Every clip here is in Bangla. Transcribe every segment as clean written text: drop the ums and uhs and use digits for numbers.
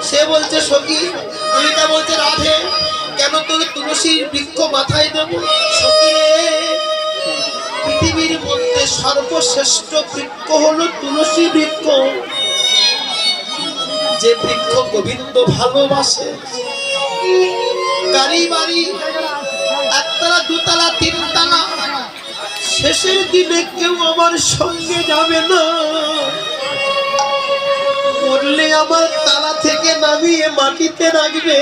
সে বলছে সখী, ললিতা বলছে রাধে কেন তোর তুলসীর বৃক্ষ মাথায় দেব? সখী রে, পৃথিবীর মধ্যে সর্বশ্রেষ্ঠ বৃক্ষ হলো তুলসী বৃক্ষ। যে বৃক্ষ গোবিন্দ ভালোবাসে। গাড়ি বাড়ি একতলা দুতলা তিনতলা, শেষের দিনে কেউ আমার সঙ্গে যাবে না, মরলে আমার তালা থেকে নামিয়ে মাটিতে রাখবে।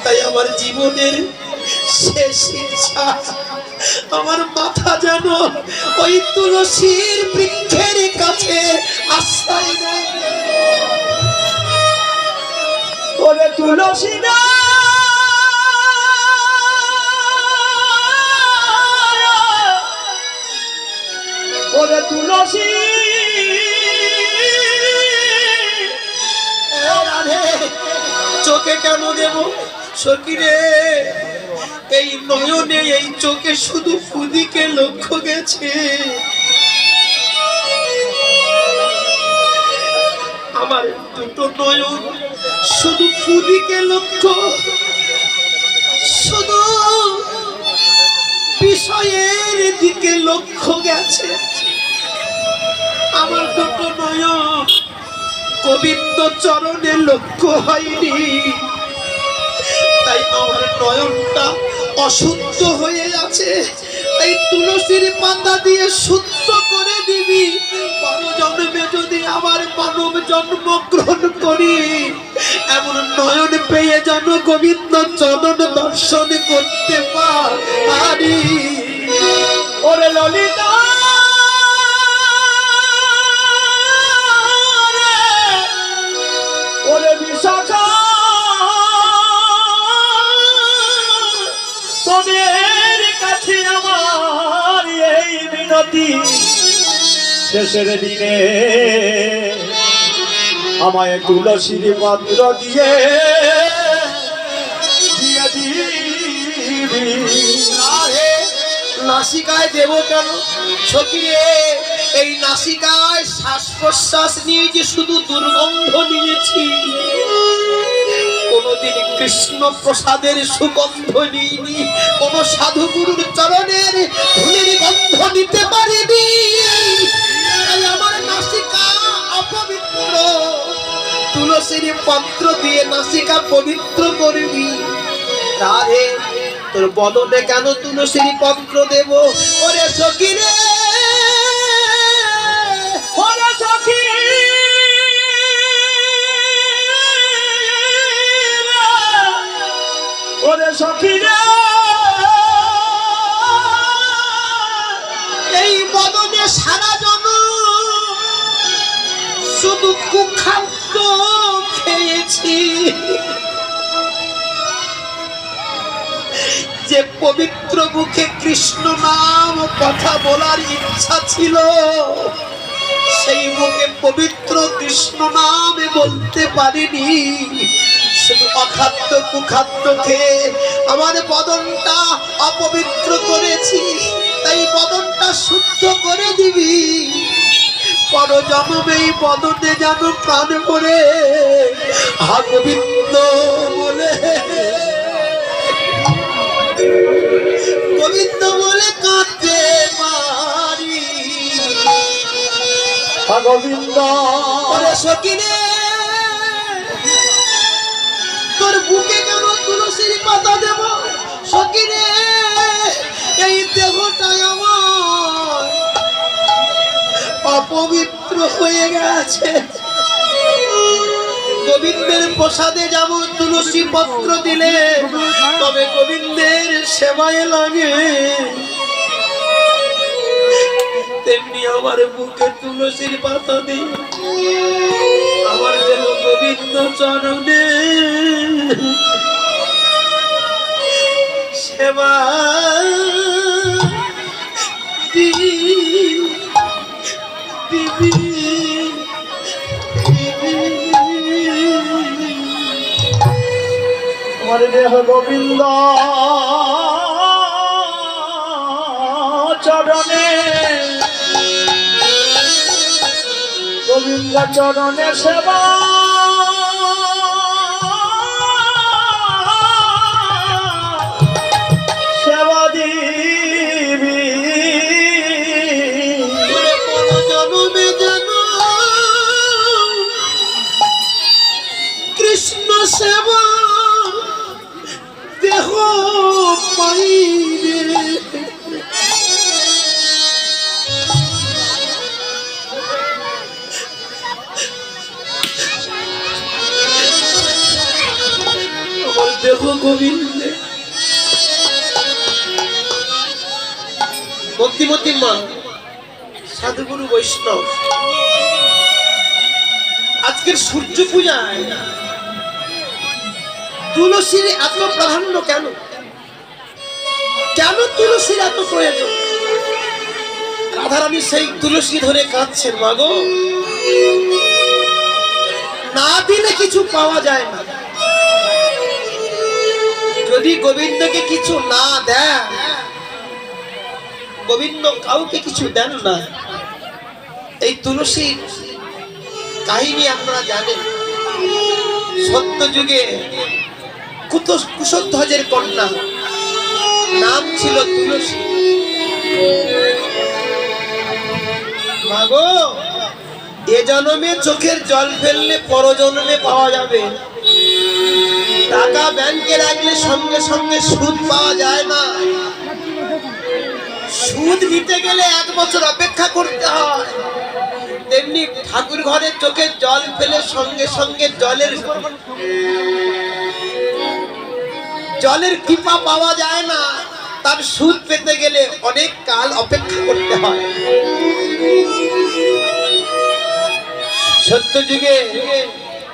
তাই আমার জীবনের শেষ ইচ্ছা, আমার মাথা যেন ওই তুলসীর বৃক্ষের কাছে আশ্রয় নেয়। ওরে তুলসী না, ওরে তুলসী, চোখে কেন দেব? সখী রে, এই নয়নে এই চোখে শুধু ফুদিকে লক্ষ্য গেছে। আমার দুটো নয়ন শুধু ফুদিকে লক্ষ্য, শুধু বিষয়ের দিকে লক্ষ্য গেছে। আমার দুটো নয়ন গোবিন্দ চরণে লক্ষ্য হয়নি। তাই আমার নয়নটা অশুদ্ধ হয়ে আছে। এই তুলসীর পাতা দিয়ে শুদ্ধ করে দিবি। পরজন্মে যদি আবার মানব জন্ম গ্রহণ করি, এমন নয়ন পেয়ে যেন গোবিন্দ চরণ দর্শন করতে পারি। ওরে ললিতা, ওরে বিশাখা, তোদের কাছে আমার এই বিনতি, শেষের দিনে আমায় তুলসীর পাত্র দিয়ে দিবি। নাসিকায় দেব কেন? সখী রে, এই নাসিকায় শ্বাস প্রশ্বাস নিয়ে যে শুধু দুর্গন্ধ নিয়েছি, কোনদিন কৃষ্ণ প্রসাদের সুগন্ধ নিইনি, কোন সাধুগুরুর চরণের ধুলির গন্ধ নিতে পারিনি। আমার নাসিকা অপবিত্র, তুলসীর পাত্র দিয়ে নাসিকা পবিত্র করবি। রাধে, তোর বদনে কেন তুলসীর পত্র দেব? ওরে সখী রে, ওরে সখী, ওরে সখী রে, এই বদনে সারা জন্ম শুধু কুখাদ্য খেয়েছি। যে পবিত্র মুখে কৃষ্ণ নাম কথা বলার ইচ্ছা ছিল, সেই মুখে পবিত্র কৃষ্ণ নামে বলতে পারিনি। শুধু অখাদ্য কুখাদ্য খেয়ে আমার বদনটা অপবিত্র করেছি। তাই বদনটা শুদ্ধ করে দিবি। পরজন্মে এই বদনে যেন প্রাণ ভরে হা গোবিন্দ বলে, গোবিন্দ বলে কাঁদতে পারি। গোবিন্দ, ওরে সখী রে, তোর বুকে কেন তুলসীর পাতা দেব? সখী রে, এই দেহটাই আমার অপবিত্র হয়ে গেছে। গোবিন্দের প্রসাদে যাব তুলসী পত্র দিলে, তবে গোবিন্দের সেবায় লাগে। তেমনি আমার বুকে তুলসীর পাতা দিই, আমার দেব গোবিন্দ চরণে সেবা দিবি। আমার দেহ গোবিন্দ চরণে, গোবিন্দ চরণে সেবা দেহ গোবিন্দে। ভক্তিমতী মা, সাধুগুরু বৈষ্ণব, আজকের সূর্য পূজায় তুলসীর এত প্রাধান্য কেন? কেন তুলসীর এত প্রয়োজন? রাধারানী সেই তুলসী ধরে কাঁদছেন, মাগো না দিলে কিছু পাওয়া যায় না। যদি গোবিন্দকে কিছু না দেন, গোবিন্দ কাউকে কিছু দেন না। এই তুলসীর কাহিনী আপনারা জানেন। সত্য যুগে কুশধ্বজের কন্যা, নাম ছিল তুলসী। মাগো, এ জন্মে চোখের জল ফেললে পরজন্মে পাওয়া যাবে। টাকা ব্যাংকে রাখলে সঙ্গে সঙ্গে সুদ পাওয়া যায় না। সুদ নিতে গেলে 1 বছর অপেক্ষা করতে হয়। তেমনি ঠাকুর ঘরে চোখের জল ফেলে সঙ্গে সঙ্গে জলের কৃপা পাওয়া যায় না। তার সুদ পেতে গেলে অনেক কাল অপেক্ষা করতে হয়। সত্য যুগে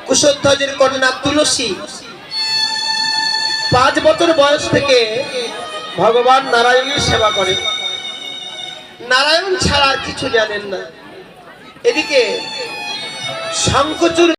কুশধ্বজের কন্যা তুলসী 5 বছর বয়স থেকে ভগবান নারায়ণের সেবা করেন। নারায়ণ ছাড়া আর কিছু জানেন না। এদিকে শঙ্খচূড়